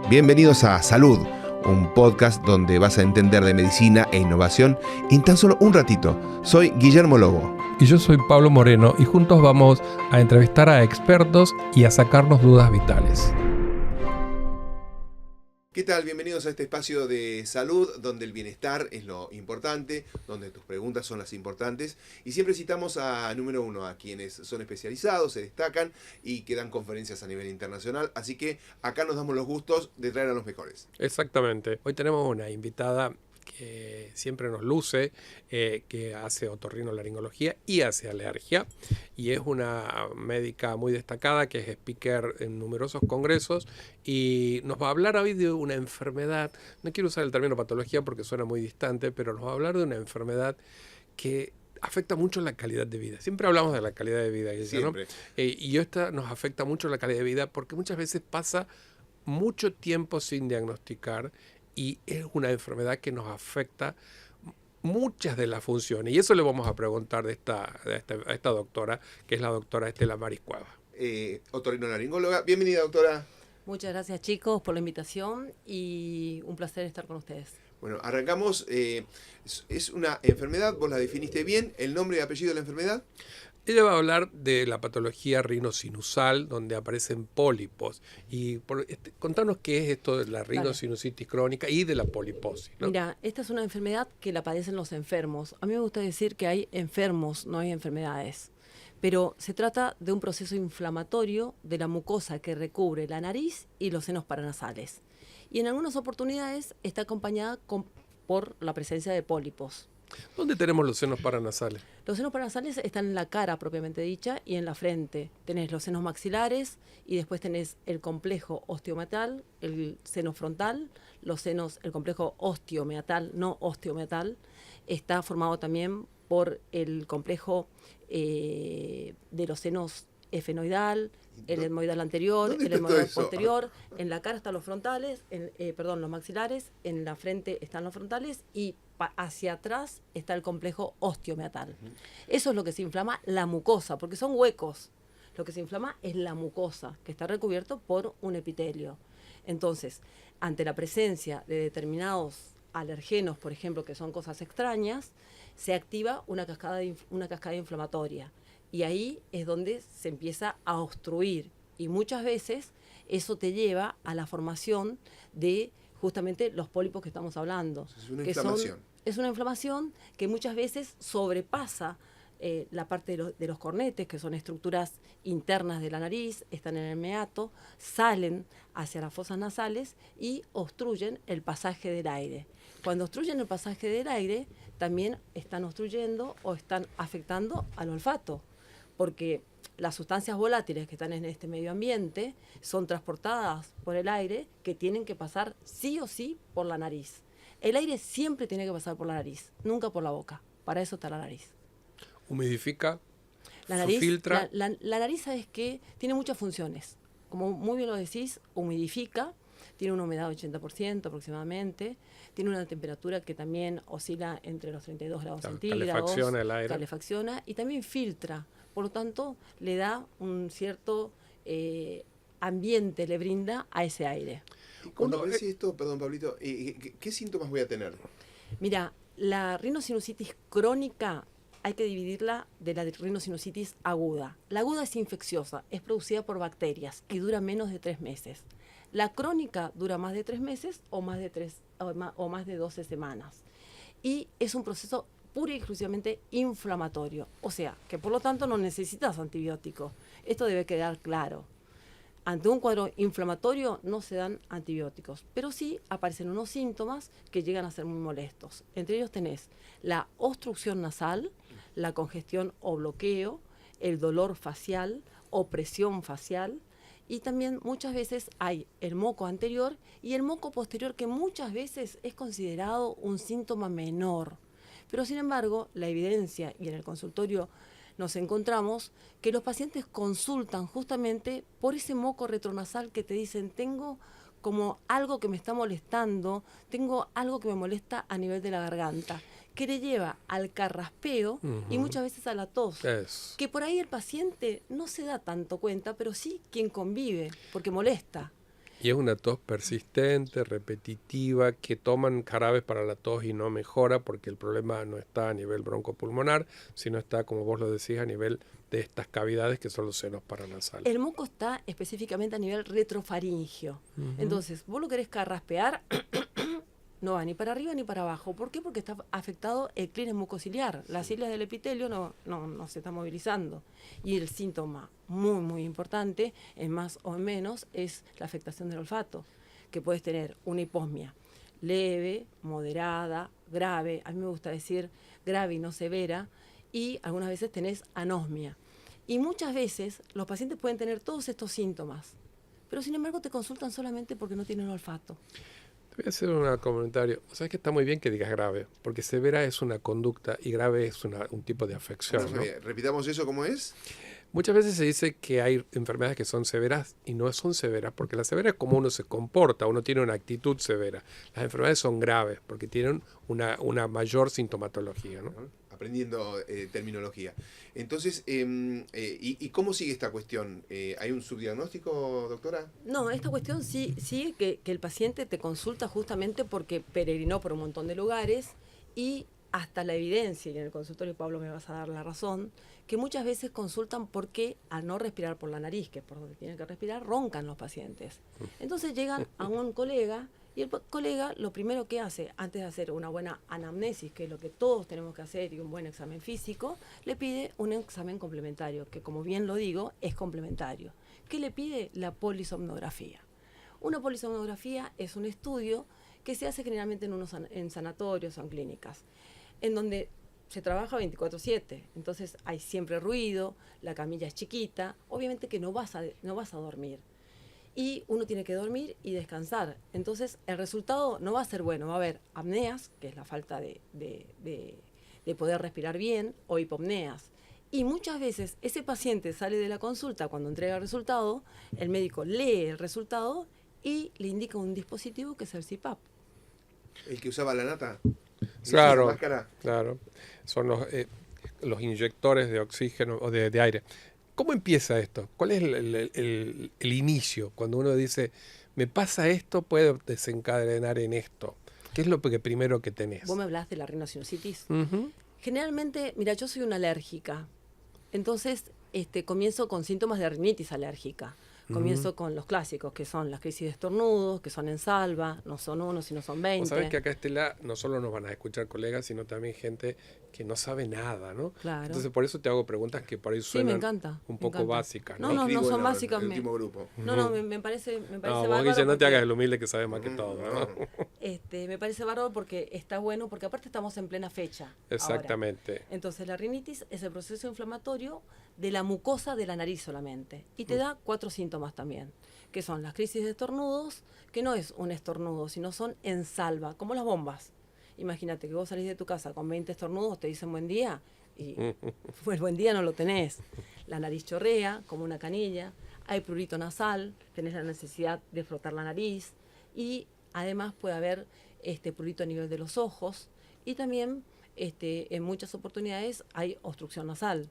Bienvenidos a Salud, un podcast donde vas a entender de medicina e innovación en tan solo un ratito. Soy Guillermo Lobo. Y yo soy Pablo Moreno y juntos vamos a entrevistar a expertos y a sacarnos dudas vitales. ¿Qué tal? Bienvenidos a este espacio de salud donde el bienestar es lo importante, donde tus preguntas son las importantes y siempre citamos a número uno, a quienes son especializados, se destacan y que dan conferencias a nivel internacional, así que acá nos damos los gustos de traer a los mejores. Exactamente. Hoy tenemos una invitada que siempre nos luce, que hace otorrinolaringología y hace alergia, y es una médica muy destacada que es speaker en numerosos congresos y nos va a hablar hoy de una enfermedad, no quiero usar el término patología porque suena muy distante, pero nos va a hablar de una enfermedad que afecta mucho la calidad de vida. Siempre hablamos de la calidad de vida, Siempre. ¿no? Y esta nos afecta mucho la calidad de vida porque muchas veces pasa mucho tiempo sin diagnosticar y es una enfermedad que nos afecta muchas de las funciones. Y eso le vamos a preguntar a esta doctora, que es la doctora Estela Maris Cueva. Otorrinolaringóloga. Bienvenida, doctora. Muchas gracias, chicos, por la invitación y un placer estar con ustedes. Bueno, arrancamos. Es una enfermedad, vos la definiste bien. ¿El nombre y apellido de la enfermedad? Ella va a hablar de la patología rinosinusal, donde aparecen pólipos. Y contanos qué es esto de la rinosinusitis crónica y de la poliposis, ¿no? Mira, esta es una enfermedad que la padecen los enfermos. A mí me gusta decir que hay enfermos, no hay enfermedades. Pero se trata de un proceso inflamatorio de la mucosa que recubre la nariz y los senos paranasales. Y en algunas oportunidades está acompañada por la presencia de pólipos. ¿Dónde tenemos los senos paranasales? Los senos paranasales están en la cara propiamente dicha y en la frente. Tenés los senos maxilares y después tenés el complejo osteomeatal, el seno frontal, el complejo osteomeatal, no osteomeatal. Está formado también por el complejo de los senos efenoidal, el etmoidal anterior, el etmoidal posterior. En la cara están los frontales, los maxilares, en la frente están los frontales y hacia atrás está el complejo osteomeatal. Eso es lo que se inflama la mucosa, porque son huecos. Lo que se inflama es la mucosa, que está recubierto por un epitelio. Entonces, ante la presencia de determinados alergenos, por ejemplo, que son cosas extrañas, se activa una cascada inflamatoria. Y ahí es donde se empieza a obstruir. Y muchas veces eso te lleva a la formación de justamente los pólipos que estamos hablando. Es una inflamación. Es una inflamación que muchas veces sobrepasa la parte de los cornetes, que son estructuras internas de la nariz, están en el meato, salen hacia las fosas nasales y obstruyen el pasaje del aire. Cuando obstruyen el pasaje del aire, también están obstruyendo o están afectando al olfato, porque las sustancias volátiles que están en este medio ambiente son transportadas por el aire, que tienen que pasar sí o sí por la nariz. El aire siempre tiene que pasar por la nariz, nunca por la boca. Para eso está la nariz. Humidifica, la nariz, filtra. La nariz, ¿sabes qué? Tiene muchas funciones. Como muy bien lo decís, humidifica, tiene una humedad de 80% aproximadamente, tiene una temperatura que también oscila entre los 32 grados centígrados. Calefacciona el aire. Calefacciona y también filtra. Por lo tanto, le da un cierto ambiente, le brinda a ese aire. Cuando ves esto, perdón Pablito, ¿qué síntomas voy a tener? Mira, la rinosinusitis crónica hay que dividirla de la rinosinusitis aguda. La aguda es infecciosa, es producida por bacterias y dura menos de 3 meses. La crónica dura más de 3 meses o más de 12 semanas. Y es un proceso pura y exclusivamente inflamatorio. O sea, que por lo tanto no necesitas antibióticos. Esto debe quedar claro. Ante un cuadro inflamatorio no se dan antibióticos, pero sí aparecen unos síntomas que llegan a ser muy molestos. Entre ellos tenés la obstrucción nasal, la congestión o bloqueo, el dolor facial, opresión facial, y también muchas veces hay el moco anterior y el moco posterior, que muchas veces es considerado un síntoma menor. Pero sin embargo, la evidencia y en el consultorio nos encontramos que los pacientes consultan justamente por ese moco retronasal que te dicen, tengo como algo que me está molestando, tengo algo que me molesta a nivel de la garganta, que le lleva al carraspeo y muchas veces a la tos, que por ahí el paciente no se da tanto cuenta, pero sí quien convive, porque molesta. Y es una tos persistente, repetitiva, que toman jarabes para la tos y no mejora porque el problema no está a nivel broncopulmonar, sino está, como vos lo decís, a nivel de estas cavidades que son los senos paranasales. El moco está específicamente a nivel retrofaringio. Entonces, vos lo querés carraspear, no va ni para arriba ni para abajo. ¿Por qué? Porque está afectado el clínex mucociliar. Las cilias del epitelio no se está movilizando. Y el síntoma muy, muy importante, en más o en menos, es la afectación del olfato, que puedes tener una hiposmia leve, moderada, grave, a mí me gusta decir grave y no severa, y algunas veces tenés anosmia. Y muchas veces los pacientes pueden tener todos estos síntomas, pero sin embargo te consultan solamente porque no tienen olfato. Te voy a hacer un comentario. Sabes que está muy bien que digas grave, porque severa es una conducta y grave es un tipo de afección, ¿no? Repitamos eso, ¿cómo es? Muchas veces se dice que hay enfermedades que son severas y no son severas, porque la severa es como uno se comporta, uno tiene una actitud severa. Las enfermedades son graves porque tienen una mayor sintomatología, ¿no? Aprendiendo terminología. Entonces, ¿y cómo sigue esta cuestión? ¿Hay un subdiagnóstico, doctora? No, esta cuestión sí que el paciente te consulta justamente porque peregrinó por un montón de lugares y hasta la evidencia, y en el consultorio, Pablo, me vas a dar la razón, que muchas veces consultan porque al no respirar por la nariz, que es por donde tienen que respirar, roncan los pacientes. Entonces llegan a un colega y el colega lo primero que hace, antes de hacer una buena anamnesis, que es lo que todos tenemos que hacer, y un buen examen físico, le pide un examen complementario, que como bien lo digo, es complementario. ¿Qué le pide? La polisomnografía. Una polisomnografía es un estudio que se hace generalmente en sanatorios o en clínicas, en donde se trabaja 24/7, entonces hay siempre ruido, la camilla es chiquita, obviamente que no vas a dormir. Y uno tiene que dormir y descansar. Entonces el resultado no va a ser bueno, va a haber apneas, que es la falta de poder respirar bien, o hipopneas. Y muchas veces ese paciente sale de la consulta cuando entrega el resultado, el médico lee el resultado y le indica un dispositivo que es el CPAP. ¿El que usaba la nata? Claro, claro. Son los inyectores de oxígeno o de aire. ¿Cómo empieza esto? ¿Cuál es el inicio? Cuando uno dice, me pasa esto, puede desencadenar en esto. ¿Qué es lo primero que tenés? Vos me hablas de la rinosinusitis. Uh-huh. Generalmente, mira, yo soy una alérgica. Entonces, comienzo con síntomas de rinitis alérgica. Comienzo con los clásicos, que son las crisis de estornudos, que son en salva, no son 1, sino son 20. Vos sabés que acá, Estela, no solo nos van a escuchar colegas, sino también gente que no sabe nada, ¿no? Claro. Entonces, por eso te hago preguntas que por ahí suenan un poco básicas, ¿no? No son básicas. El último grupo. No, me parece bárbaro. Vos, Guille, no te hagas el humilde que sabe más que todo, ¿no? Me parece bárbaro porque está bueno, porque aparte estamos en plena fecha. Exactamente. Ahora. Entonces, la rinitis es el proceso inflamatorio de la mucosa de la nariz solamente. Y te da 4 síntomas también, que son las crisis de estornudos, que no es un estornudo, sino son en salva, como las bombas. Imagínate que vos salís de tu casa con 20 estornudos, te dicen buen día, y pues buen día no lo tenés. La nariz chorrea, como una canilla, hay prurito nasal, tenés la necesidad de frotar la nariz, y además puede haber prurito a nivel de los ojos, y también en muchas oportunidades hay obstrucción nasal.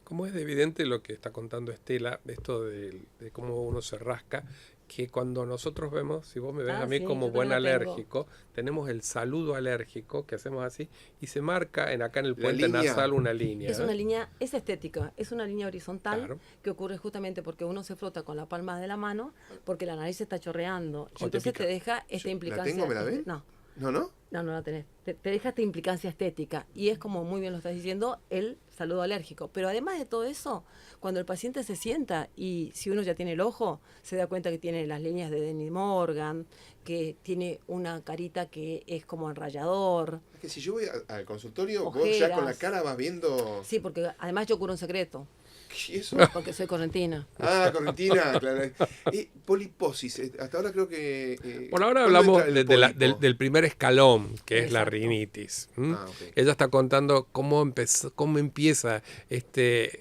Como es evidente lo que está contando Estela, esto de cómo uno se rasca, que cuando nosotros vemos, si vos me ves a mí como buen alérgico, tenemos el saludo alérgico, que hacemos así, y se marca acá en el puente nasal una línea. Es una línea, es estética, es una línea horizontal, claro, que ocurre justamente porque uno se frota con la palma de la mano, porque la nariz se está chorreando, y entonces te deja esta implicancia. ¿La tengo? ¿Me la ven? No. ¿No? No la tenés. Te deja esta implicancia estética. Y es como muy bien lo estás diciendo, el saludo alérgico. Pero además de todo eso, cuando el paciente se sienta y si uno ya tiene el ojo, se da cuenta que tiene las líneas de Dennis Morgan, que tiene una carita que es como enrayador. Es que si yo voy al consultorio, ojeras, vos ya con la cara vas viendo... Sí, porque además yo curo un secreto. ¿Y eso? Porque soy correntina. Ah, correntina, claro. Poliposis, hasta ahora creo que... Por ahora hablamos del primer escalón, que es la rinitis. Okay. Ella está contando cómo empieza esta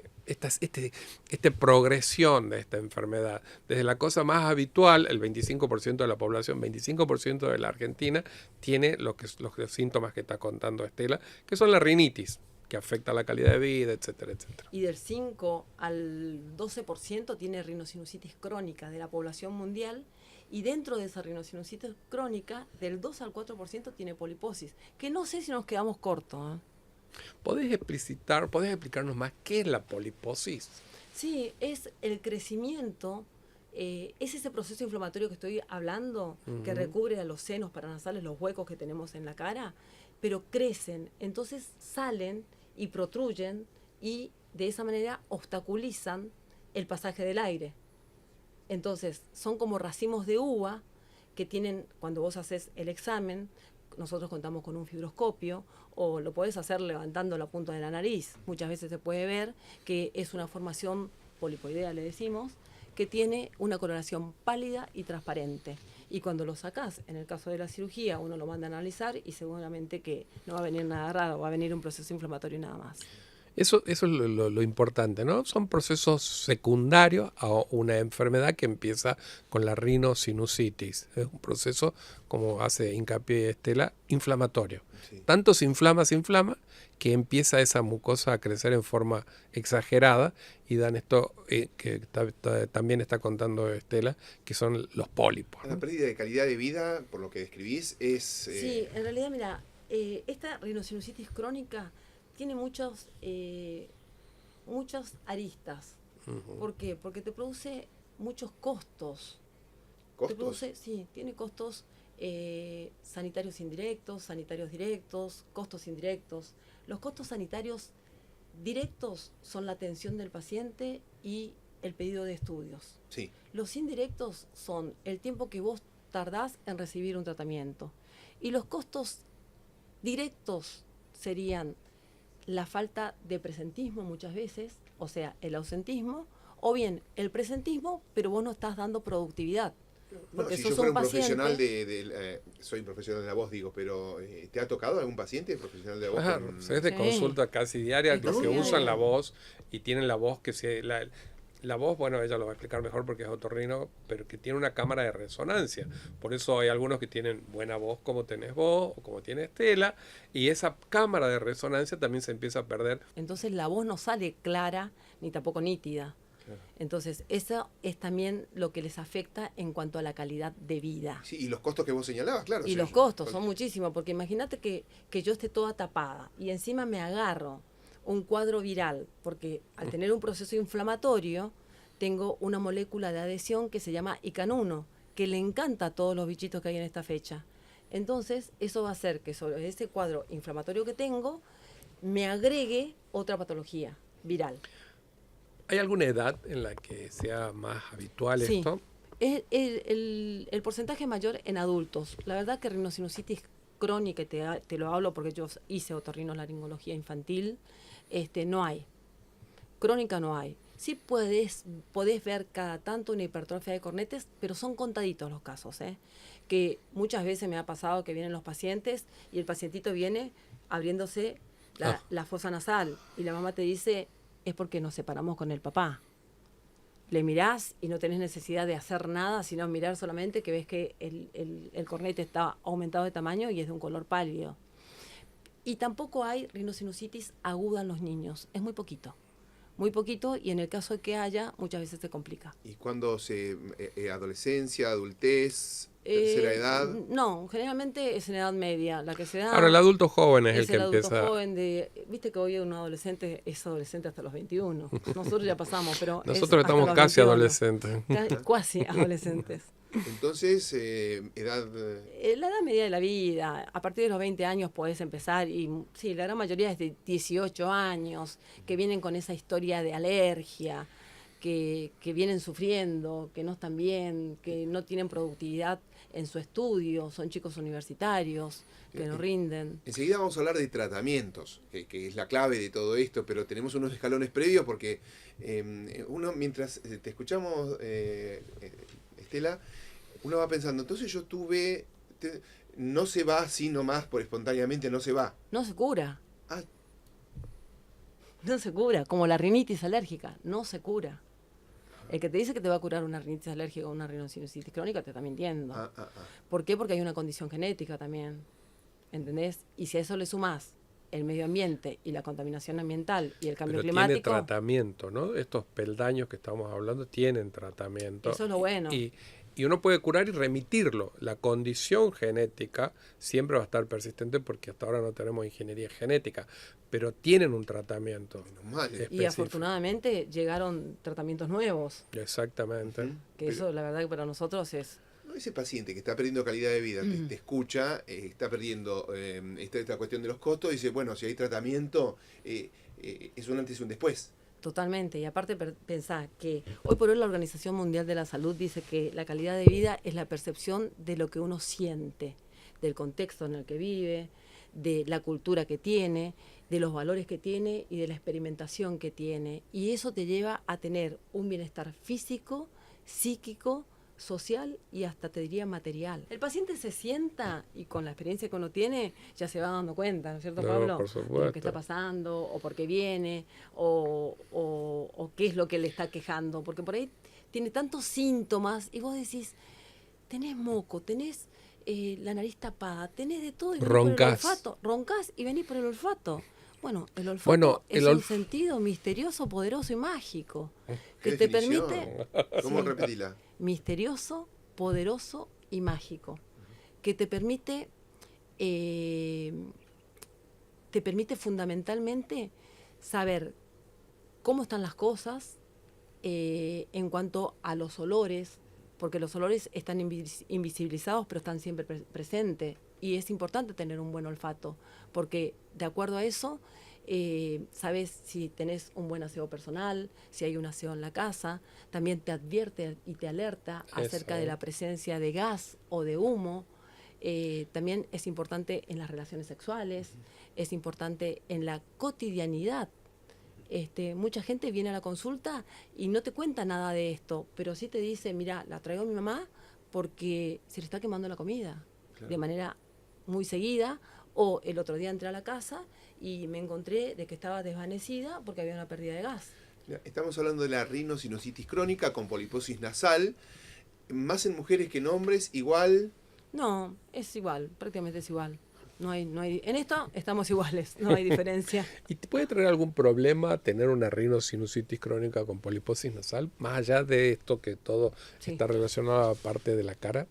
progresión de esta enfermedad. Desde la cosa más habitual, el 25% de la población, 25% de la Argentina, tiene los síntomas que está contando Estela, que son la rinitis, que afecta la calidad de vida, etcétera, etcétera. Y del 5 al 12% tiene rinosinusitis crónica de la población mundial, Y dentro de esa rinosinusitis crónica, del 2 al 4% tiene poliposis, que no sé si nos quedamos cortos, ¿eh? ¿Podés explicarnos más qué es la poliposis? Sí, es el crecimiento, es ese proceso inflamatorio que estoy hablando, que recubre a los senos paranasales, los huecos que tenemos en la cara, pero crecen, entonces salen y protruyen y de esa manera obstaculizan el pasaje del aire. Entonces, son como racimos de uva que tienen, cuando vos haces el examen, nosotros contamos con un fibroscopio, o lo podés hacer levantando la punta de la nariz. Muchas veces se puede ver que es una formación polipoidea, le decimos, que tiene una coloración pálida y transparente. Y cuando lo sacás, en el caso de la cirugía, uno lo manda a analizar y seguramente que no va a venir nada raro, va a venir un proceso inflamatorio y nada más. Eso es lo importante, ¿no? Son procesos secundarios a una enfermedad que empieza con la rinosinusitis. Es un proceso, como hace hincapié Estela, inflamatorio. Sí. Tanto se inflama, que empieza esa mucosa a crecer en forma exagerada y dan esto que también está contando Estela, que son los pólipos, ¿no? La pérdida de calidad de vida, por lo que describís, es... Sí, en realidad, mira, esta rinosinusitis crónica tiene muchas aristas. ¿Por qué? Porque te produce muchos costos. ¿Costos? Tiene costos sanitarios indirectos, sanitarios directos, costos indirectos. Los costos sanitarios directos son la atención del paciente y el pedido de estudios. Sí. Los indirectos son el tiempo que vos tardás en recibir un tratamiento. Y los costos directos serían la falta de presentismo muchas veces, o sea, el ausentismo, o bien el presentismo, pero vos no estás dando productividad. Porque si yo fuera un profesional soy profesional de la voz, digo, pero ¿te ha tocado algún paciente profesional de la voz? Claro, es de consulta casi diaria, los que usan la voz y tienen la voz que se... La voz, bueno, ella lo va a explicar mejor porque es otorrino, pero que tiene una cámara de resonancia. Por eso hay algunos que tienen buena voz como tenés vos o como tiene Estela, y esa cámara de resonancia también se empieza a perder. Entonces la voz no sale clara ni tampoco nítida. Claro. Entonces eso es también lo que les afecta en cuanto a la calidad de vida. Sí, y los costos que vos señalabas, claro. Y los costos son muchísimos, porque imagínate que yo esté toda tapada y encima me agarro un cuadro viral, porque al tener un proceso inflamatorio, tengo una molécula de adhesión que se llama ICAN1, que le encanta a todos los bichitos que hay en esta fecha. Entonces, eso va a hacer que sobre ese cuadro inflamatorio que tengo, me agregue otra patología viral. ¿Hay alguna edad en la que sea más habitual esto? Sí, el porcentaje mayor en adultos. La verdad que rinosinusitis crónica, te lo hablo porque yo hice otorrinolaringología infantil, no hay. Crónica no hay. Sí podés ver cada tanto una hipertrofia de cornetes, pero son contaditos los casos, que muchas veces me ha pasado que vienen los pacientes y el pacientito viene abriéndose la fosa nasal y la mamá te dice, es porque nos separamos con el papá. Le mirás y no tenés necesidad de hacer nada, sino mirar solamente que ves que el cornete está aumentado de tamaño y es de un color pálido. Y tampoco hay rinosinusitis aguda en los niños, es muy poquito, y en el caso de que haya, muchas veces se complica. ¿Y cuándo adolescencia, adultez, tercera edad? No, generalmente es en edad media, la que se da... Ahora, el adulto joven es el que adulto empieza... joven viste que hoy un adolescente es adolescente hasta los 21. Nosotros ya pasamos, pero... Nosotros estamos casi adolescentes. Cuasi adolescentes. Entonces, edad... La edad media de la vida, a partir de los 20 años podés empezar, y sí, la gran mayoría es de 18 años, que vienen con esa historia de alergia, que vienen sufriendo, que no están bien, que no tienen productividad en su estudio, son chicos universitarios, que no rinden. Enseguida vamos a hablar de tratamientos, que es la clave de todo esto, pero tenemos unos escalones previos porque uno, mientras te escuchamos, Estela, uno va pensando, entonces yo no se va así nomás, por espontáneamente no se va. No se cura. Ah. No se cura, como la rinitis alérgica, no se cura. El que te dice que te va a curar una rinitis alérgica o una rinosinusitis crónica te está mintiendo. ¿Por qué? Porque hay una condición genética también, ¿entendés? Y si a eso le sumás el medio ambiente y la contaminación ambiental y el cambio climático... Tiene tratamiento, ¿no? Estos peldaños que estamos hablando tienen tratamiento. Eso es lo bueno. Y y uno puede curar y remitirlo. La condición genética siempre va a estar persistente porque hasta ahora no tenemos ingeniería genética, pero tienen un tratamiento específico. Y afortunadamente llegaron tratamientos nuevos. Exactamente. Que eso, la verdad, que para nosotros es... Ese paciente que está perdiendo calidad de vida, te escucha, está perdiendo esta cuestión de los costos, dice, bueno, si hay tratamiento, es un antes y un después. Totalmente, y aparte pensá que hoy por hoy la Organización Mundial de la Salud dice que la calidad de vida es la percepción de lo que uno siente, del contexto en el que vive, de la cultura que tiene, de los valores que tiene y de la experimentación que tiene. Y eso te lleva a tener un bienestar físico, psíquico, social y hasta te diría material. El paciente se sienta y con la experiencia que uno tiene ya se va dando cuenta, ¿no es cierto, Pablo? Por supuesto. De lo que está pasando o por qué viene o qué es lo que le está quejando, porque por ahí tiene tantos síntomas y vos decís, tenés moco, tenés la nariz tapada, tenés de todo y venís por el olfato, roncás y venís por el olfato. Bueno, el olfato es un sentido misterioso, poderoso y mágico que te permite... ¿Cómo repetirla? Misterioso, poderoso y mágico, que te permite fundamentalmente saber cómo están las cosas en cuanto a los olores, porque los olores están invisibilizados pero están siempre presentes y es importante tener un buen olfato, porque de acuerdo a eso sabes si tenés un buen aseo personal, si hay un aseo en la casa, también te advierte y te alerta acerca de la presencia de gas o de humo. También es importante en las relaciones sexuales, es importante en la cotidianidad. Mucha gente viene a la consulta y no te cuenta nada de esto, pero sí te dice, mira, la traigo a mi mamá porque se le está quemando la comida, claro, de manera muy seguida, o el otro día entré a la casa y me encontré de que estaba desvanecida porque había una pérdida de gas. Estamos hablando de la rinosinusitis crónica con poliposis nasal, más en mujeres que en hombres, igual. No, es igual, prácticamente es igual. No hay, en esto estamos iguales, no hay diferencia. ¿Y te puede traer algún problema tener una rinosinusitis crónica con poliposis nasal? Más allá de esto que todo está relacionado a la parte de la cara,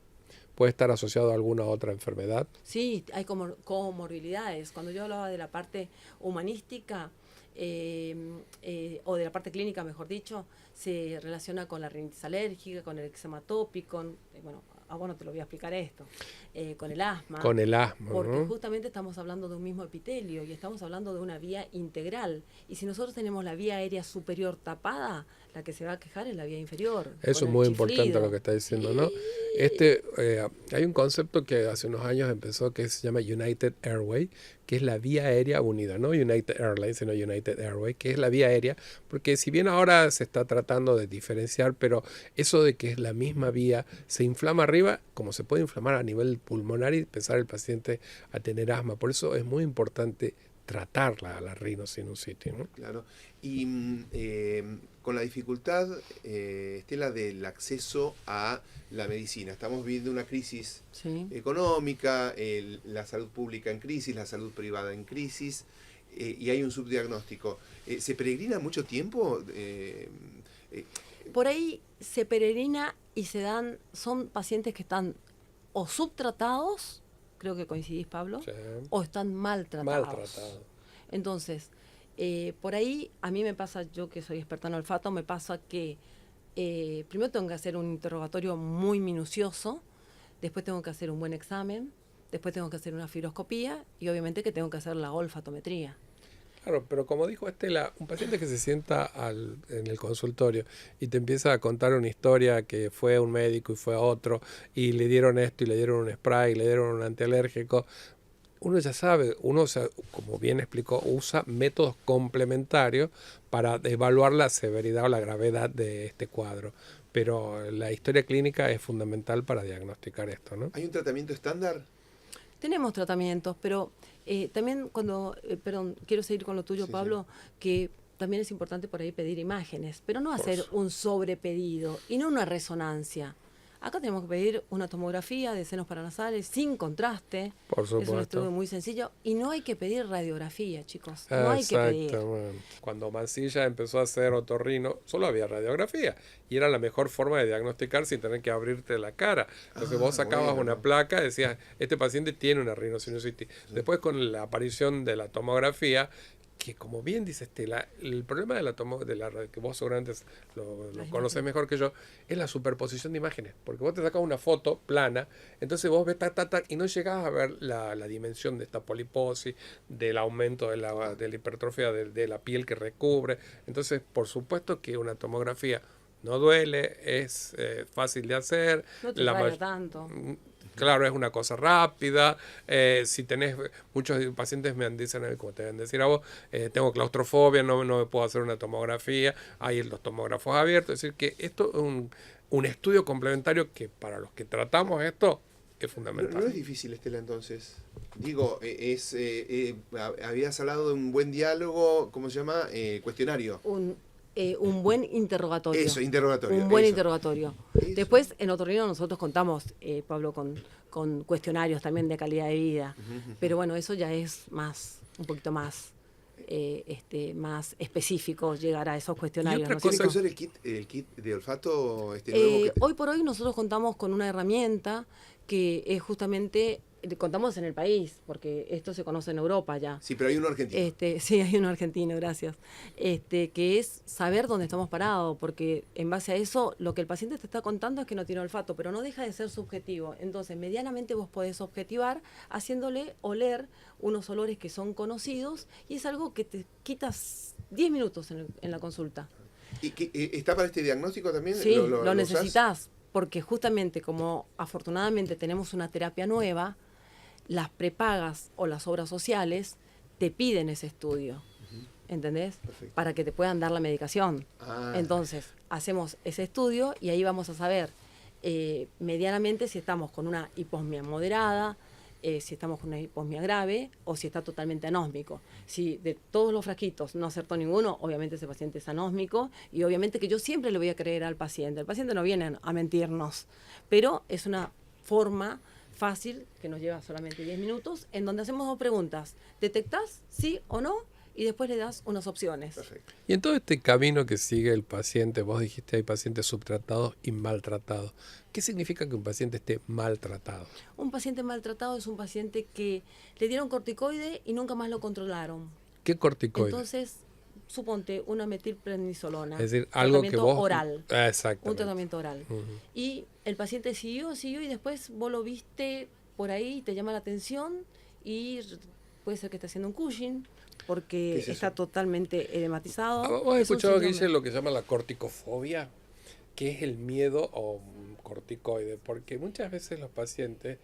¿puede estar asociado a alguna otra enfermedad? Sí, hay comorbilidades. Cuando yo hablaba de la parte humanística, o de la parte clínica, mejor dicho, se relaciona con la rinitis alérgica, con el eczema atópico, bueno, no te lo voy a explicar esto, con el asma. Con el asma, porque ¿no? justamente estamos hablando de un mismo epitelio y estamos hablando de una vía integral. Y si nosotros tenemos la vía aérea superior tapada, la que se va a quejar es la vía inferior. Eso es muy importante lo que está diciendo, ¿no? Hay un concepto que hace unos años empezó que se llama United Airway, que es la vía aérea unida, no United Airlines, sino United Airway, que es la vía aérea, porque si bien ahora se está tratando de diferenciar, pero eso de que es la misma vía, se inflama arriba, como se puede inflamar a nivel pulmonar y empezar el paciente a tener asma. Por eso es muy importante tratarla, la rinosinusitis, ¿no? Claro. Y con la dificultad, Estela, del acceso a la medicina. Estamos viviendo una crisis económica, la salud pública en crisis, la salud privada en crisis, y hay un subdiagnóstico. ¿Se peregrina mucho tiempo? Por ahí se peregrina y son pacientes que están o subtratados, creo que coincidís, Pablo, o están maltratados. Entonces, por ahí a mí me pasa, yo que soy experta en olfato, me pasa que primero tengo que hacer un interrogatorio muy minucioso, después tengo que hacer un buen examen, después tengo que hacer una fibroscopía y obviamente que tengo que hacer la olfatometría. Claro, pero como dijo Estela, un paciente que se sienta en el consultorio y te empieza a contar una historia que fue a un médico y fue a otro y le dieron esto y le dieron un spray, y le dieron un antialérgico, uno ya sabe, como bien explicó, usa métodos complementarios para evaluar la severidad o la gravedad de este cuadro. Pero la historia clínica es fundamental para diagnosticar esto, ¿no? ¿Hay un tratamiento estándar? Tenemos tratamientos, pero también quiero seguir con lo tuyo, Pablo, que también es importante por ahí pedir imágenes, pero no hacer un sobrepedido y no una resonancia. Acá tenemos que pedir una tomografía de senos paranasales sin contraste. Por Es un supuesto. estudio muy sencillo. Y no hay que pedir radiografía, chicos. No hay que pedir. Exactamente. Cuando Mansilla empezó a hacer otorrino, solo había radiografía. Y era la mejor forma de diagnosticar sin tener que abrirte la cara. Entonces vos sacabas bueno. una placa y decías, este paciente tiene una rinosinusitis. Después con la aparición de la tomografía, que como bien dice Estela, el problema de que vos seguramente lo conocés mejor que yo, es la superposición de imágenes, porque vos te sacas una foto plana, entonces vos ves y no llegás a ver la dimensión de esta poliposis, del aumento de la hipertrofia de la piel que recubre. Entonces, por supuesto que una tomografía no duele, es fácil de hacer. No te raya tanto. Claro, es una cosa rápida. Si tenés, muchos pacientes me dicen, como te deben decir a vos, tengo claustrofobia, no me puedo hacer una tomografía. Hay los tomógrafos abiertos. Es decir, que esto es un estudio complementario que para los que tratamos esto es fundamental. No es difícil, Estela, entonces. Digo, habías hablado de un buen diálogo, ¿cómo se llama? Cuestionario. Un buen interrogatorio. Eso, interrogatorio. Un buen eso. interrogatorio. Eso. Después, en otorrino nosotros contamos, Pablo, con cuestionarios también de calidad de vida. Pero bueno, eso ya es un poquito más, más específico, llegar a esos cuestionarios. Y otra ¿no es cosa, cierto? ¿Puedes usar el kit de olfato nuevo? Hoy por hoy nosotros contamos con una herramienta que es justamente, contamos en el país, porque esto se conoce en Europa ya. Sí, pero hay uno argentino. Sí, hay uno argentino, gracias. Que es saber dónde estamos parados, porque en base a eso lo que el paciente te está contando es que no tiene olfato, pero no deja de ser subjetivo. Entonces, medianamente vos podés objetivar haciéndole oler unos olores que son conocidos y es algo que te quitas 10 minutos en la consulta. ¿Y está para este diagnóstico también? Sí, lo usás? necesitas, porque justamente como afortunadamente tenemos una terapia nueva, las prepagas o las obras sociales te piden ese estudio, ¿entendés? Perfecto. Para que te puedan dar la medicación. Entonces, hacemos ese estudio y ahí vamos a saber medianamente si estamos con una hiposmia moderada, si estamos con una hiposmia grave o si está totalmente anósmico. Si de todos los frasquitos no acertó ninguno, obviamente ese paciente es anósmico y obviamente que yo siempre le voy a creer al paciente. El paciente no viene a mentirnos, pero es una forma fácil, que nos lleva solamente 10 minutos, en donde hacemos 2 preguntas. ¿Detectás sí o no? Y después le das unas opciones. Perfecto. Y en todo este camino que sigue el paciente, vos dijiste hay pacientes subtratados y maltratados. ¿Qué significa que un paciente esté maltratado? Un paciente maltratado es un paciente que le dieron corticoide y nunca más lo controlaron. ¿Qué corticoide? Entonces, suponte una metilprednisolona. Es decir, algo que vos... oral. Exactamente. Un tratamiento oral. Y el paciente siguió y después vos lo viste por ahí, te llama la atención y puede ser que esté haciendo un Cushing porque está totalmente edematizado. ¿Vos has escuchado que dice lo que se llama la corticofobia? Que es el miedo a un corticoide, porque muchas veces los pacientes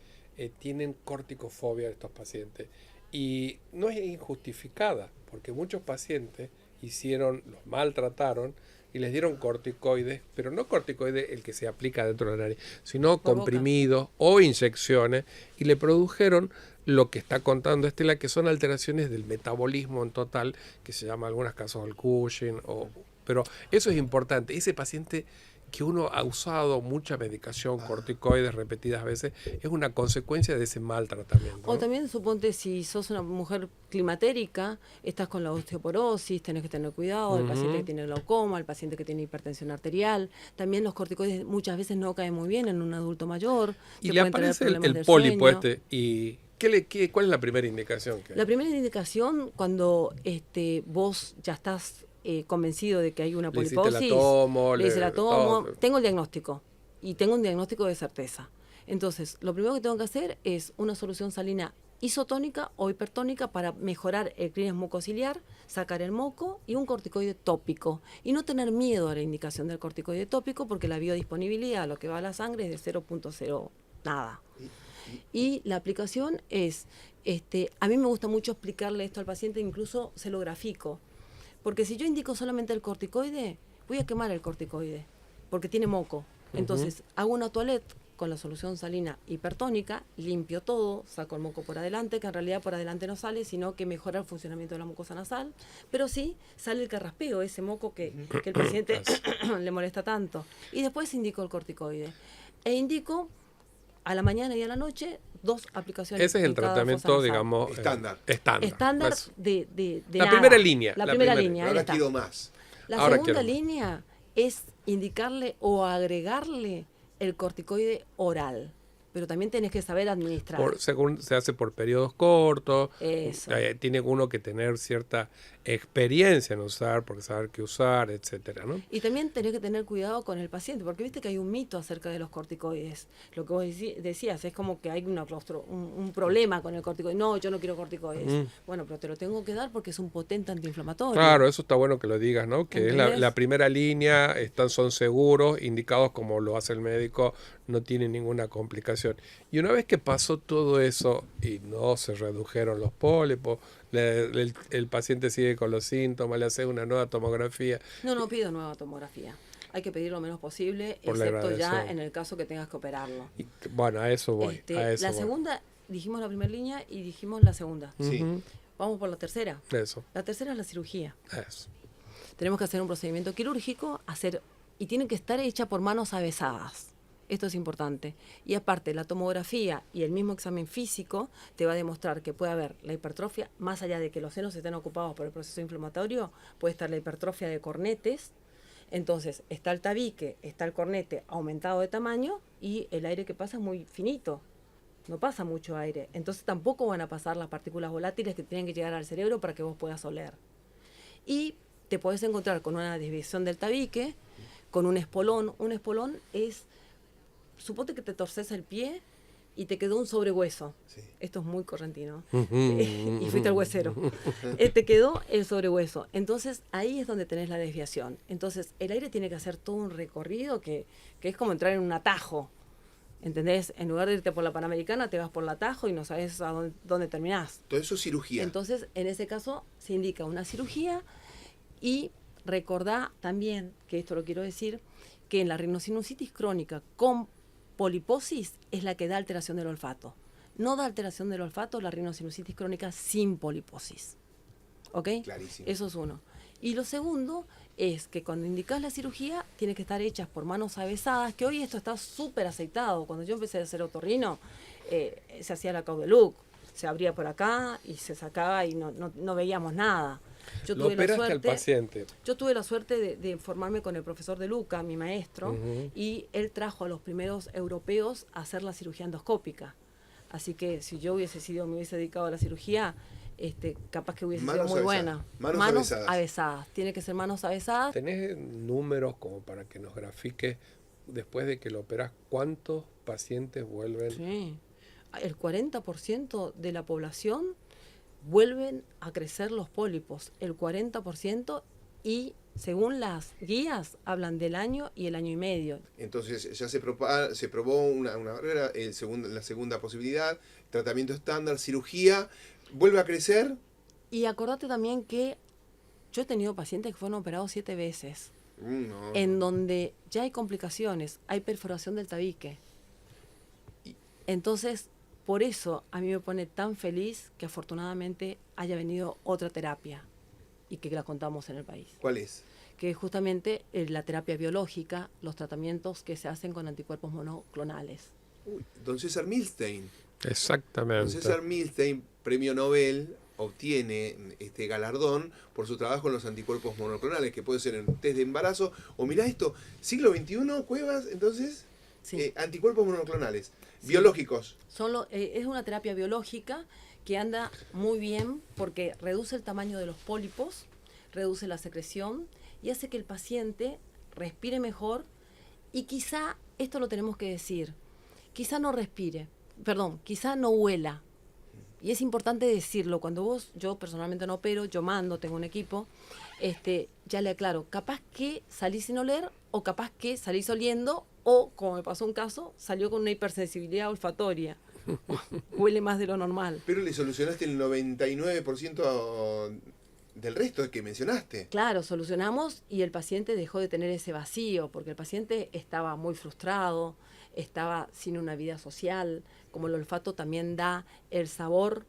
tienen corticofobia, estos pacientes, y no es injustificada, porque muchos pacientes los maltrataron y les dieron corticoides, pero no corticoides el que se aplica dentro de la nariz, sino comprimidos o inyecciones, y le produjeron lo que está contando Estela, que son alteraciones del metabolismo en total, que se llama en algunos casos el Cushing, pero eso es importante. Ese paciente que uno ha usado mucha medicación, corticoides repetidas veces, es una consecuencia de ese mal tratamiento, ¿no? O también suponte si sos una mujer climatérica, estás con la osteoporosis, tenés que tener cuidado, el paciente que tiene glaucoma, el paciente que tiene hipertensión arterial, también los corticoides muchas veces no caen muy bien en un adulto mayor. Y le aparece el pólipo y ¿cuál es la primera indicación? La primera indicación cuando vos ya estás convencido de que hay una poliposis, le hice la tomo, tengo el diagnóstico y tengo un diagnóstico de certeza. Entonces, lo primero que tengo que hacer es una solución salina isotónica o hipertónica para mejorar el clínex mucociliar, sacar el moco y un corticoide tópico. Y no tener miedo a la indicación del corticoide tópico porque la biodisponibilidad, lo que va a la sangre, es de 0.0 nada. Y la aplicación es, a mí me gusta mucho explicarle esto al paciente, incluso se lo grafico. Porque si yo indico solamente el corticoide, voy a quemar el corticoide, porque tiene moco. Entonces, hago una toilette con la solución salina hipertónica, limpio todo, saco el moco por adelante, que en realidad por adelante no sale, sino que mejora el funcionamiento de la mucosa nasal, pero sí sale el carraspeo, ese moco que el paciente le molesta tanto. Y después indico el corticoide. E indico a la mañana y a la noche 2 aplicaciones. Ese es el en cada tratamiento, fosa nasal. digamos, Estándar. Estándar Pues, de la nada. primera línea. La primera línea. ahí Ahora está. quiero más. La Ahora segunda quiero más. línea es indicarle o agregarle el corticoide oral. Pero también tenés que saber administrar. Según se hace por periodos cortos, Eso. tiene uno que tener cierta experiencia en usar, porque saber qué usar, etcétera, ¿no? Y también tenés que tener cuidado con el paciente, porque viste que hay un mito acerca de los corticoides. Lo que vos decías, es como que hay un problema con el corticoide. No, yo no quiero corticoides. Bueno, pero te lo tengo que dar porque es un potente antiinflamatorio. Claro, eso está bueno que lo digas, ¿no? Que es ¿Entendés? la primera línea, son seguros, indicados como lo hace el médico, no tienen ninguna complicación. Y una vez que pasó todo eso y no se redujeron los pólipos, el paciente sigue con los síntomas, le hace una nueva tomografía. No pido nueva tomografía. Hay que pedir lo menos posible, Por la excepto ya radiación. en el caso que tengas que operarlo. Y, bueno, a eso voy. a eso La voy. segunda, dijimos la primera línea y dijimos la segunda. Sí. Ujú, Vamos por la tercera. eso, La tercera es la cirugía. eso. Tenemos que hacer un procedimiento quirúrgico, y tiene que estar hecha por manos avesadas. Esto es importante. Y aparte, la tomografía y el mismo examen físico te va a demostrar que puede haber la hipertrofia, más allá de que los senos estén ocupados por el proceso inflamatorio, puede estar la hipertrofia de cornetes. Entonces, está el tabique, está el cornete aumentado de tamaño y el aire que pasa es muy finito. No pasa mucho aire. Entonces, tampoco van a pasar las partículas volátiles que tienen que llegar al cerebro para que vos puedas oler. Y te podés encontrar con una desviación del tabique, con un espolón. Un espolón es, suponte que te torces el pie y te quedó un sobrehueso. Sí. Esto es muy correntino. Ujú. Y fuiste al huesero. Te quedó el sobrehueso. Entonces, ahí es donde tenés la desviación. Entonces, el aire tiene que hacer todo un recorrido que es como entrar en un atajo. ¿Entendés? En lugar de irte por la Panamericana, te vas por el atajo y no sabes a dónde terminás. Todo eso es cirugía. Entonces, en ese caso, se indica una cirugía. Y recordá también, que esto lo quiero decir, que en la rinosinusitis crónica con poliposis es la que da alteración del olfato. No da alteración del olfato la rinosinusitis crónica sin poliposis. ¿Ok? Clarísimo. Eso es uno. Y lo segundo es que cuando indicas la cirugía, tiene que estar hechas por manos avesadas, que hoy esto está súper aceitado. Cuando yo empecé a hacer otorrino, se hacía la caudeluc, se abría por acá y se sacaba y no veíamos nada. Yo Lo tuve la operaste al suerte, paciente. yo tuve la suerte de formarme con el profesor De Luca, mi maestro, Ujú. y él trajo a los primeros europeos a hacer la cirugía endoscópica. Así que si yo me hubiese dedicado a la cirugía, capaz que hubiese Manos sido muy avesadas. buena. Manos avesadas. avesadas. Tiene que ser manos avesadas. ¿Tenés números como para que nos grafiques después de que lo operas cuántos pacientes vuelven? Sí. El 40% de la población vuelven a crecer los pólipos. El 40%, y según las guías hablan del año y el año y medio. Entonces ya se probó una barrera, la segunda posibilidad, tratamiento estándar, cirugía, vuelve a crecer. Y acordate también que yo he tenido pacientes que fueron operados 7 veces, No. en donde ya hay complicaciones, hay perforación del tabique. Entonces, por eso a mí me pone tan feliz que afortunadamente haya venido otra terapia y que la contamos en el país. ¿Cuál es? Que es justamente la terapia biológica, los tratamientos que se hacen con anticuerpos monoclonales. Uy, don César Milstein. Exactamente. Don César Milstein, premio Nobel, obtiene este galardón por su trabajo en los anticuerpos monoclonales, que puede ser en test de embarazo. O mirá esto, siglo XXI, Cuevas, entonces, Sí. anticuerpos monoclonales, Sí. biológicos. Es una terapia biológica que anda muy bien porque reduce el tamaño de los pólipos, reduce la secreción y hace que el paciente respire mejor. Y quizá, esto lo tenemos que decir, quizá no respire, quizá no huela. Y es importante decirlo, yo personalmente no opero, yo mando, tengo un equipo, ya le aclaro, capaz que salís sin oler o capaz que salís oliendo o, como me pasó un caso, salió con una hipersensibilidad olfatoria. Huele más de lo normal. Pero le solucionaste el 99% del resto que mencionaste. Claro, solucionamos y el paciente dejó de tener ese vacío, porque el paciente estaba muy frustrado, estaba sin una vida social, como el olfato también da el sabor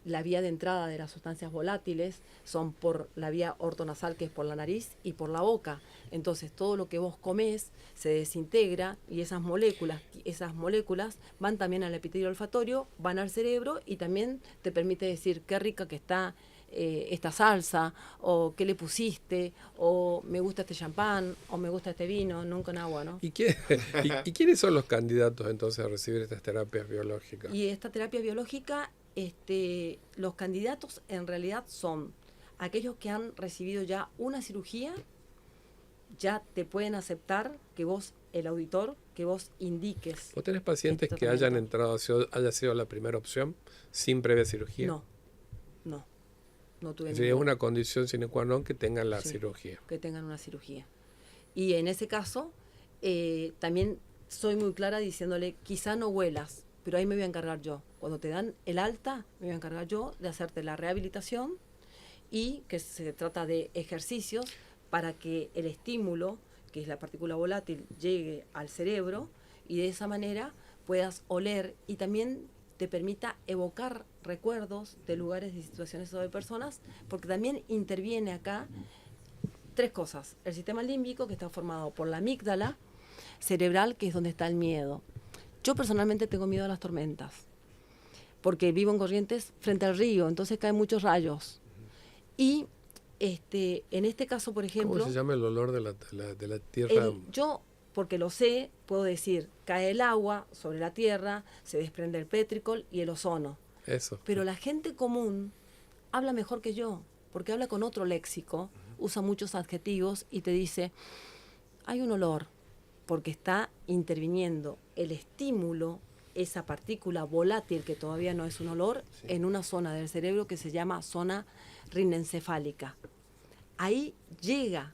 la vía de entrada de las sustancias volátiles son por la vía ortonasal, que es por la nariz, y por la boca. Entonces todo lo que vos comés se desintegra y esas moléculas van también al epitelio olfatorio, van al cerebro y también te permite decir qué rica que está esta salsa, o qué le pusiste, o me gusta este champán, o me gusta este vino, nunca en agua, ¿no? ¿Y quiénes son los candidatos entonces a recibir estas terapias biológicas? Y esta terapia biológica, los candidatos en realidad son aquellos que han recibido ya una cirugía, ya te pueden aceptar que vos, el auditor, que vos indiques. ¿Vos tenés pacientes este que hayan tratamiento. entrado, haya sido la primera opción, sin previa cirugía? No tuve Es decir, es ninguna. una condición sine qua non que tengan la Sí, cirugía. que tengan una cirugía. Y en ese caso, también soy muy clara diciéndole, quizá no huelas, pero ahí me voy a encargar yo. Cuando te dan el alta, me voy a encargar yo de hacerte la rehabilitación, y que se trata de ejercicios para que el estímulo, que es la partícula volátil, llegue al cerebro y de esa manera puedas oler y también te permita evocar recuerdos de lugares, de situaciones o de personas, porque también interviene acá tres cosas. El sistema límbico, que está formado por la amígdala cerebral, que es donde está el miedo. Yo personalmente tengo miedo a las tormentas, porque vivo en Corrientes frente al río, entonces caen muchos rayos. Y en este caso, por ejemplo... ¿Cómo se llama el olor de la tierra? Yo, porque lo sé, puedo decir, cae el agua sobre la tierra, se desprende el petricol y el ozono. Eso. Pero la gente común habla mejor que yo, porque habla con otro léxico, usa muchos adjetivos y te dice, hay un olor, porque está interviniendo el estímulo, esa partícula volátil que todavía no es un olor, Sí. en una zona del cerebro que se llama zona rinencefálica. Ahí llega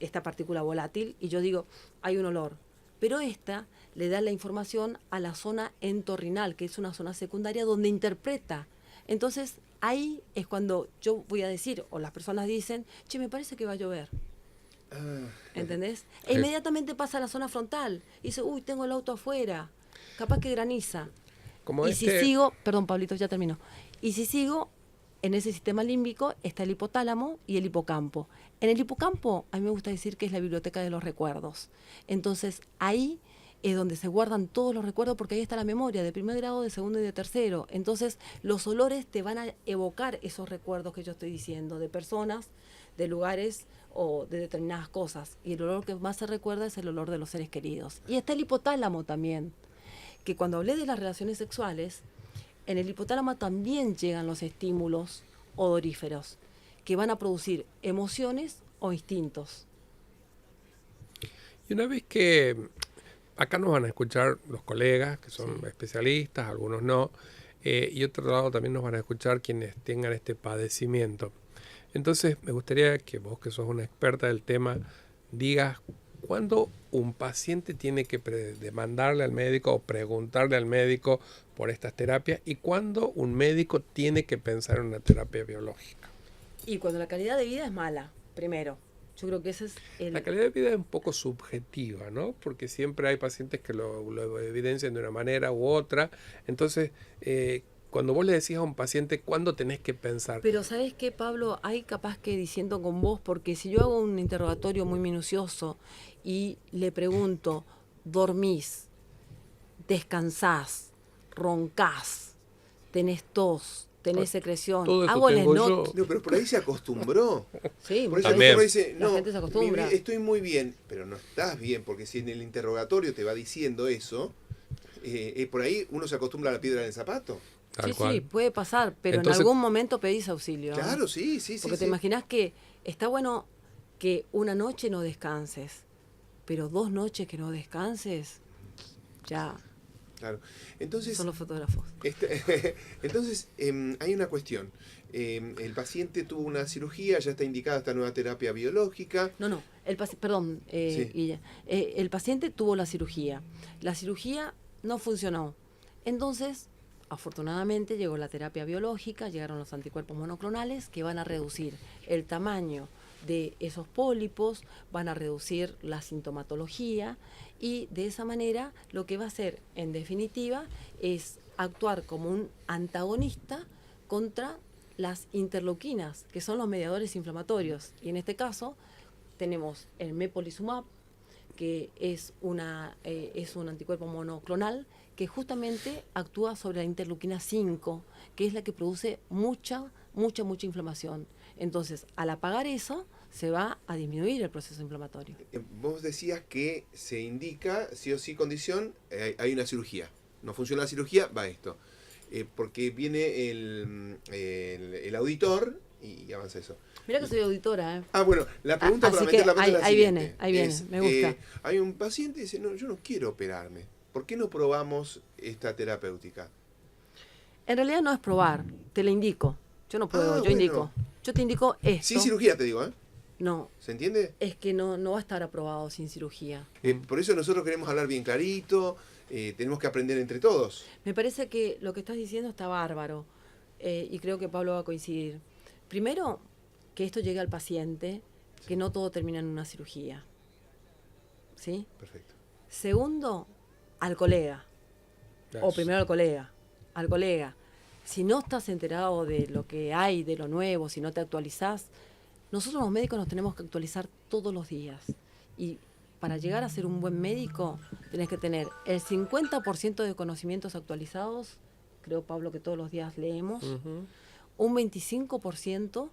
esta partícula volátil y yo digo, hay un olor. Pero esta le da la información a la zona entorrinal, que es una zona secundaria donde interpreta. Entonces, ahí es cuando yo voy a decir, o las personas dicen, che, me parece que va a llover. ¿Entendés? E Sí. inmediatamente pasa a la zona frontal y dice, uy, tengo el auto afuera, capaz que graniza. Como Y si sigo, perdón, Pablito, ya termino. Y si sigo, en ese sistema límbico está el hipotálamo y el hipocampo. En el hipocampo, a mí me gusta decir que es la biblioteca de los recuerdos. Entonces, ahí es donde se guardan todos los recuerdos, porque ahí está la memoria de primer grado, de segundo y de tercero. Entonces, los olores te van a evocar esos recuerdos que yo estoy diciendo, de personas, de lugares o de determinadas cosas. Y el olor que más se recuerda es el olor de los seres queridos. Y está el hipotálamo también, que cuando hablé de las relaciones sexuales, en el hipotálamo también llegan los estímulos odoríferos, que van a producir emociones o instintos. Y una vez que acá nos van a escuchar los colegas, que son Sí. especialistas, algunos no, y otro lado también nos van a escuchar quienes tengan este padecimiento. Entonces, me gustaría que vos, que sos una experta del tema, digas cuándo un paciente tiene que demandarle al médico o preguntarle al médico por estas terapias y cuándo un médico tiene que pensar en una terapia biológica. Y cuando la calidad de vida es mala, primero. Yo creo que ese es el... La calidad de vida es un poco subjetiva, ¿no? Porque siempre hay pacientes que lo evidencian de una manera u otra. Entonces, cuando vos le decís a un paciente cuándo tenés que pensar, Pero ¿sabes qué, Pablo? Hay capaz que diciendo con vos, porque si yo hago un interrogatorio muy minucioso y le pregunto, ¿dormís? ¿Descansás? ¿Roncás? ¿Tenés tos? ¿Tenés secreción? todo eso Hago el tengo SNOT. yo. No, pero por ahí se acostumbró. Sí, Por eso También. uno dice, La no, gente se acostumbra. estoy muy bien, pero no estás bien, porque si en el interrogatorio te va diciendo eso, por ahí uno se acostumbra a la piedra en el zapato. Tal Sí, cual. sí, puede pasar, pero Entonces- en algún momento pedís auxilio. ¿no? Claro, sí, sí, sí. Porque te sí. imaginas que está bueno que una noche no descanses, pero 2 noches que no descanses, ya Claro. Entonces, son los fotógrafos. entonces hay una cuestión. El paciente tuvo una cirugía, ya está indicada esta nueva terapia biológica. No, perdón, Sí. Guilla. El paciente tuvo la cirugía no funcionó. Entonces, afortunadamente llegó la terapia biológica, llegaron los anticuerpos monoclonales que van a reducir el tamaño de esos pólipos, van a reducir la sintomatología y de esa manera lo que va a hacer en definitiva es actuar como un antagonista contra las interleuquinas, que son los mediadores inflamatorios. Y en este caso tenemos el mepolizumab, que es un anticuerpo monoclonal que justamente actúa sobre la interleuquina 5, que es la que produce mucha inflamación. Entonces, al apagar eso, se va a disminuir el proceso inflamatorio. Vos decías que se indica, sí o sí, condición, hay una cirugía. No funciona la cirugía, va esto. Porque viene el auditor y avanza eso. Mira que soy auditora, ¿eh? Ah, bueno, la pregunta para meter la pata es la siguiente. Ahí viene, me gusta. Hay un paciente que dice, no, yo no quiero operarme. ¿Por qué no probamos esta terapéutica? En realidad no es probar, te la indico. Yo no pruebo, yo indico. Yo te indico esto. Sin cirugía te digo, ¿eh? No. ¿Se entiende? Es que no va a estar aprobado sin cirugía. Por eso nosotros queremos hablar bien clarito, tenemos que aprender entre todos. Me parece que lo que estás diciendo está bárbaro y creo que Pablo va a coincidir. Primero, que esto llegue al paciente, que no todo termina en una cirugía. ¿Sí? Perfecto. Segundo, al colega. O primero al colega. Si no estás enterado de lo que hay, de lo nuevo, si no te actualizás, nosotros los médicos nos tenemos que actualizar todos los días. Y para llegar a ser un buen médico, tenés que tener el 50% de conocimientos actualizados, creo, Pablo, que todos los días leemos, un 25%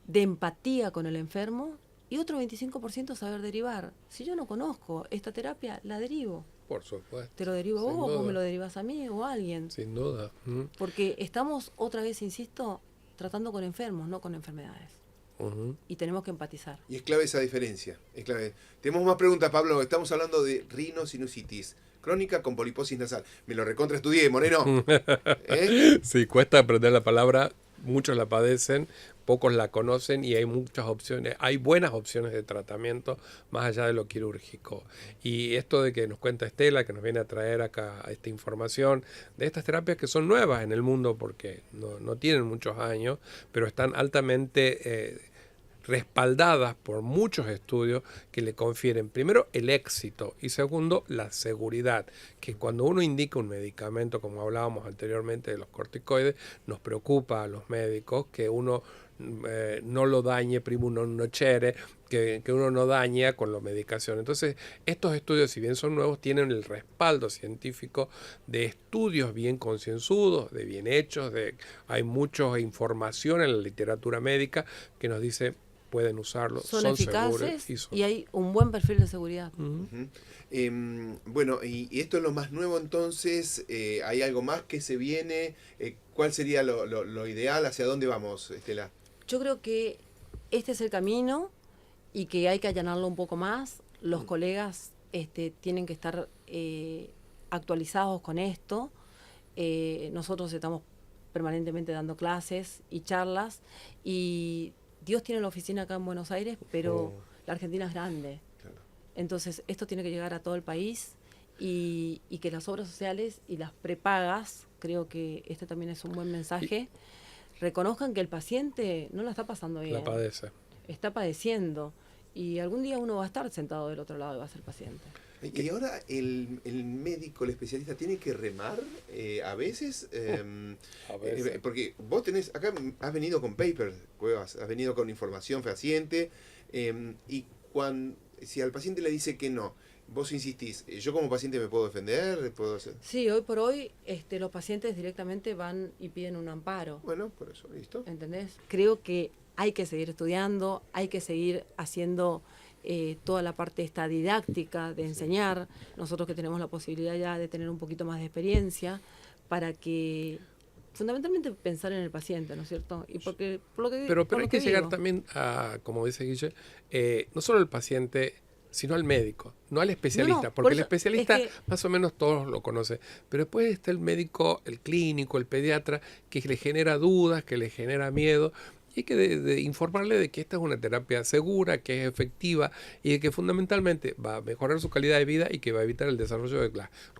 de empatía con el enfermo y otro 25% saber derivar. Si yo no conozco esta terapia, la derivo. Por supuesto. Te lo derivo a vos me lo derivas a mí o a alguien. Sin duda. Porque estamos, otra vez insisto, tratando con enfermos, no con enfermedades. Y tenemos que empatizar. Y es clave esa diferencia. Es clave. Tenemos más preguntas, Pablo. Estamos hablando de rinosinusitis crónica con poliposis nasal. Me lo recontraestudié, Moreno. Sí, cuesta aprender la palabra. Muchos la padecen, pocos la conocen y hay muchas opciones, hay buenas opciones de tratamiento más allá de lo quirúrgico. Y esto de que nos cuenta Estela, que nos viene a traer acá esta información de estas terapias que son nuevas en el mundo porque no tienen muchos años, pero están altamente respaldadas por muchos estudios que le confieren primero el éxito y segundo la seguridad, que cuando uno indica un medicamento, como hablábamos anteriormente de los corticoides, nos preocupa a los médicos que uno no lo dañe, primo uno no chere, que uno no daña con la medicación. Entonces, estos estudios, si bien son nuevos, tienen el respaldo científico de estudios bien concienzudos, de bien hechos, hay mucha información en la literatura médica que nos dice pueden usarlo, son eficaces y hay un buen perfil de seguridad. Bueno, y esto es lo más nuevo entonces, ¿hay algo más que se viene? ¿Cuál sería lo ideal? ¿Hacia dónde vamos, Estela? Yo creo que este es el camino y que hay que allanarlo un poco más. Los colegas tienen que estar actualizados con esto. Nosotros estamos permanentemente dando clases y charlas y Dios tiene la oficina acá en Buenos Aires, pero la Argentina es grande. Claro. Entonces, esto tiene que llegar a todo el país y que las obras sociales y las prepagas, creo que este también es un buen mensaje, reconozcan que el paciente no la está pasando bien. La padece. Está padeciendo y algún día uno va a estar sentado del otro lado y va a ser paciente. Y ahora el médico, el especialista, tiene que remar a veces, a veces. Porque vos tenés, acá has venido con papers, Cuevas, has venido con información fehaciente, y si al paciente le dice que no, vos insistís, ¿yo como paciente me puedo defender? ¿Puedo hacer? Sí, hoy por hoy los pacientes directamente van y piden un amparo. Bueno, por eso, listo. ¿Entendés? Creo que hay que seguir estudiando, hay que seguir haciendo toda la parte esta didáctica de enseñar, nosotros que tenemos la posibilidad ya de tener un poquito más de experiencia, para que fundamentalmente pensar en el paciente, ¿no es cierto? Y porque, pero hay que llegar también a, como dice Guille, no solo al paciente, sino al médico, no al especialista, porque el especialista más o menos todos lo conocen, pero después está el médico, el clínico, el pediatra, que le genera dudas, que le genera miedo. Y y que de informarle de que esta es una terapia segura, que es efectiva y de que fundamentalmente va a mejorar su calidad de vida y que va a evitar el desarrollo de,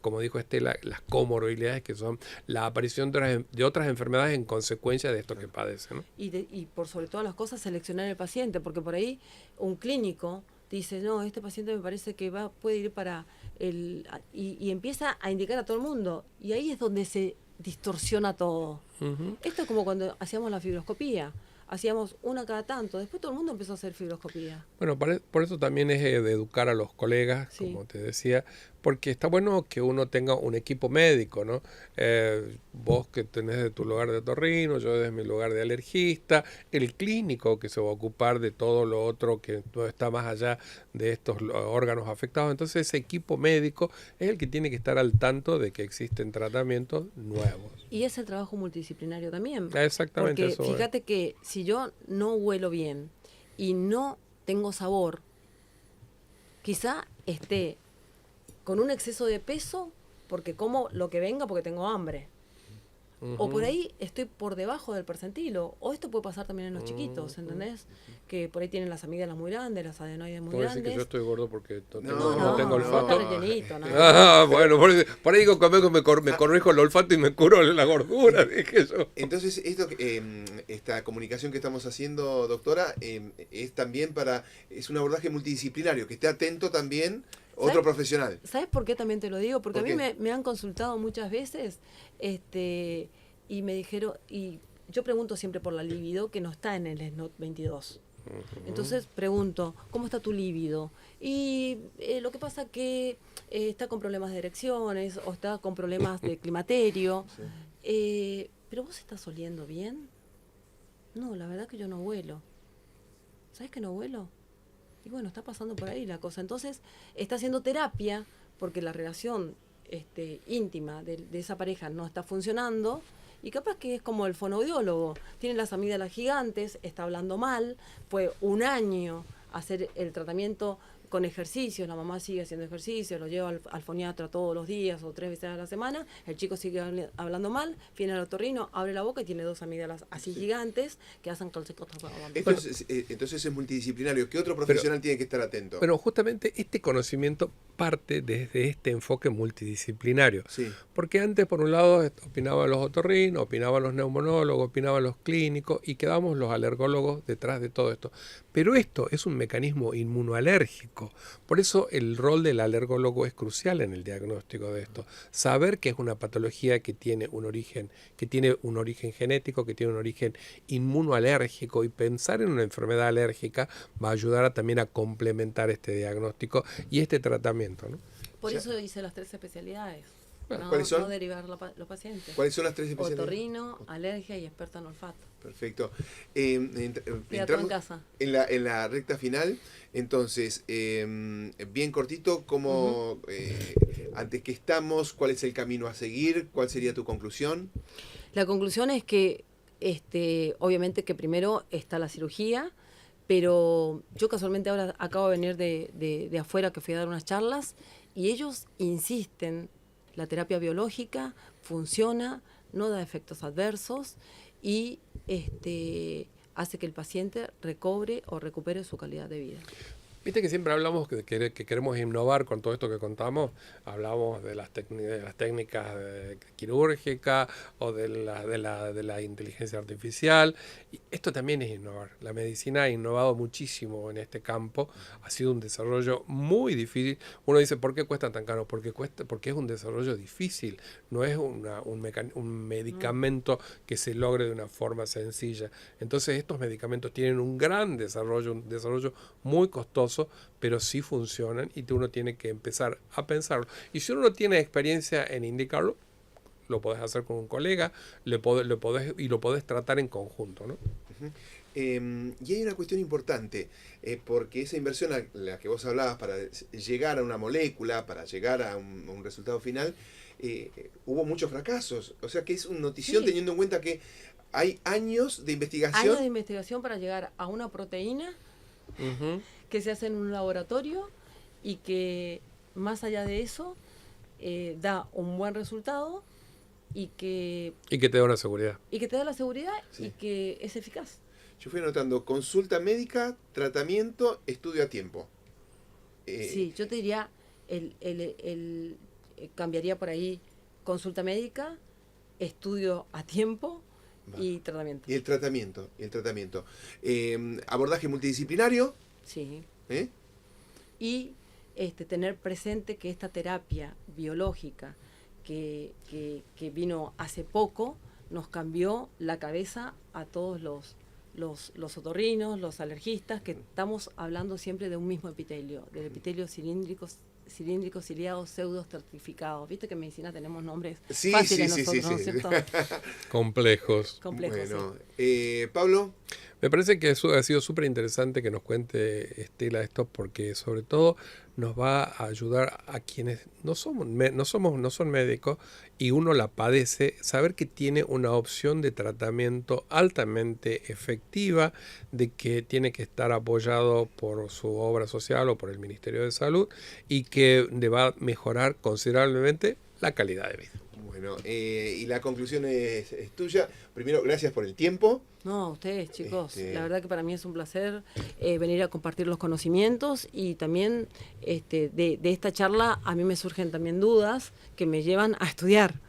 como dijo Estela, las comorbilidades, que son la aparición de otras enfermedades en consecuencia de esto que padece, ¿no? Y por sobre todas las cosas, seleccionar el paciente, porque por ahí un clínico dice, no, este paciente me parece que puede ir para y empieza a indicar a todo el mundo, y ahí es donde se distorsiona todo. Esto es como cuando hacíamos la fibroscopía. Hacíamos una cada tanto, después todo el mundo empezó a hacer fibroscopía. Bueno, por eso también es de educar a los colegas, Sí. como te decía, porque está bueno que uno tenga un equipo médico, ¿no? Vos que tenés de tu lugar de otorrino, yo desde mi lugar de alergista, el clínico que se va a ocupar de todo lo otro que no está más allá de estos órganos afectados. Entonces ese equipo médico es el que tiene que estar al tanto de que existen tratamientos nuevos. Y es el trabajo multidisciplinario también. Exactamente. Porque eso fíjate que si yo no huelo bien y no tengo sabor, quizá esté con un exceso de peso porque como lo que venga porque tengo hambre. O por ahí estoy por debajo del percentilo. O esto puede pasar también en los chiquitos, ¿entendés? Que por ahí tienen las amígdalas muy grandes, las adenoides muy ¿Puedo decir grandes. que yo estoy gordo porque No, tengo olfato? Está rellenito, ¿no? Bueno, por ahí digo que me corrijo el olfato y me curo la gordura, dije yo. Entonces, esta comunicación que estamos haciendo, doctora, es también es un abordaje multidisciplinario, que esté atento también otro profesional. ¿Sabes por qué también te lo digo? Porque a ¿Por mí qué? me han consultado muchas veces y me dijeron, y yo pregunto siempre por la libido, que no está en el SNOT 22. Entonces pregunto, ¿cómo está tu líbido? Y lo que pasa que está con problemas de erecciones o está con problemas de climaterio. Sí. ¿Pero vos estás oliendo bien? No, la verdad que yo no huelo. ¿Sabes que no huelo? Y bueno, está pasando por ahí la cosa. Entonces está haciendo terapia porque la relación íntima de esa pareja no está funcionando. Y capaz que es como el fonoaudiólogo, tiene las amígdalas gigantes, está hablando mal, fue un año hacer el tratamiento con ejercicios, la mamá sigue haciendo ejercicios, lo lleva al foniatra todos los días o 3 veces a la semana, el chico sigue hablando mal, viene al otorrino, abre la boca y tiene 2 amígdalas así gigantes que hacen que el chico está hablando. Entonces es multidisciplinario. ¿Qué otro profesional tiene que estar atento? Pero justamente este conocimiento parte desde este enfoque multidisciplinario. Sí. Porque antes, por un lado, opinaban los otorrinos, opinaban los neumonólogos, opinaban los clínicos y quedábamos los alergólogos detrás de todo esto. Pero esto es un mecanismo inmunoalérgico. Por eso el rol del alergólogo es crucial en el diagnóstico de esto. Saber que es una patología que tiene un origen genético, que tiene un origen inmunoalérgico, y pensar en una enfermedad alérgica va a ayudar también a complementar este diagnóstico y este tratamiento, ¿no? Por eso hice las 3 especialidades. ¿Cuáles son? No derivar los pacientes. ¿Cuáles son las 3 especialidades? Otorrino, alergia y experta en olfato. Perfecto. Entramos en casa. En la recta final. Entonces, bien cortito, ¿cómo, ante qué estamos? ¿Cuál es el camino a seguir? ¿Cuál sería tu conclusión? La conclusión es que, obviamente que primero está la cirugía, pero yo casualmente ahora acabo de venir de afuera, que fui a dar unas charlas, y ellos insisten, la terapia biológica funciona, no da efectos adversos y hace que el paciente recobre o recupere su calidad de vida. Viste que siempre hablamos que queremos innovar con todo esto que contamos. Hablamos de las técnicas quirúrgicas o de la inteligencia artificial. Y esto también es innovar. La medicina ha innovado muchísimo en este campo. Ha sido un desarrollo muy difícil. Uno dice, ¿por qué cuesta tan caro? Porque es un desarrollo difícil. No es un medicamento que se logre de una forma sencilla. Entonces estos medicamentos tienen un gran desarrollo, un desarrollo muy costoso, pero sí funcionan y uno tiene que empezar a pensarlo. Y si uno no tiene experiencia en indicarlo, lo podés hacer con un colega, lo podés tratar en conjunto, ¿no? Uh-huh. Y hay una cuestión importante, porque esa inversión a la que vos hablabas para llegar a una molécula, para llegar a un resultado final, hubo muchos fracasos. O sea que es una notición, sí, teniendo en cuenta que hay años de investigación. Años de investigación para llegar a una proteína que se hace en un laboratorio y que más allá de eso da un buen resultado y que te da una seguridad. Y que te da la seguridad, sí, y que es eficaz. Yo fui anotando consulta médica, tratamiento, estudio a tiempo. Sí, yo te diría, cambiaría por ahí consulta médica, estudio a tiempo y tratamiento. Y el tratamiento. Abordaje multidisciplinario. Sí. ¿Eh? Y tener presente que esta terapia biológica que vino hace poco nos cambió la cabeza a todos los otorrinos, los alergistas, que estamos hablando siempre de un mismo epitelio, del epitelio cilíndrico, ciliado, pseudo estratificado. Viste que en medicina tenemos nombres fáciles nosotros, ¿no es cierto? Complejos. Bueno, sí. Pablo. Me parece que eso ha sido súper interesante que nos cuente Estela esto, porque sobre todo nos va a ayudar a quienes no son médicos y uno la padece, saber que tiene una opción de tratamiento altamente efectiva, de que tiene que estar apoyado por su obra social o por el Ministerio de Salud y que le va a mejorar considerablemente la calidad de vida. Bueno, y la conclusión es tuya. Primero, gracias por el tiempo. No, a ustedes, chicos. La verdad que para mí es un placer venir a compartir los conocimientos y también de esta charla a mí me surgen también dudas que me llevan a estudiar.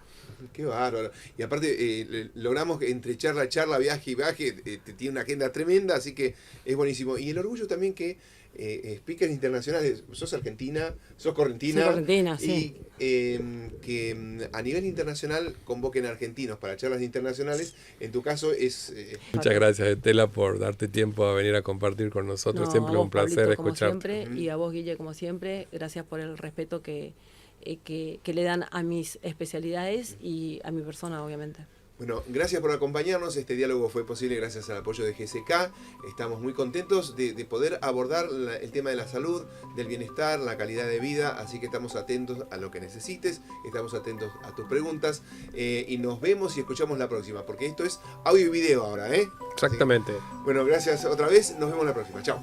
Qué bárbaro. Y aparte logramos que entre charla, viaje y viaje, tiene una agenda tremenda, así que es buenísimo. Y el orgullo también que speakers internacionales, sos argentina, sos correntina. Soy correntina, sí. Y que a nivel internacional convoquen argentinos para charlas internacionales, en tu caso es... Muchas gracias, Estela, por darte tiempo a venir a compartir con nosotros. No, siempre a vos, un placer Pablito, escucharte. Como siempre, y a vos, Guille, como siempre, gracias por el respeto que le dan a mis especialidades y a mi persona, obviamente. Bueno, gracias por acompañarnos. Este diálogo fue posible gracias al apoyo de GSK. Estamos muy contentos de poder abordar el tema de la salud, del bienestar, la calidad de vida. Así que estamos atentos a lo que necesites, estamos atentos a tus preguntas y nos vemos y escuchamos la próxima, porque esto es audio y video ahora, ¿eh? Exactamente. Bueno, gracias otra vez. Nos vemos la próxima. Chao.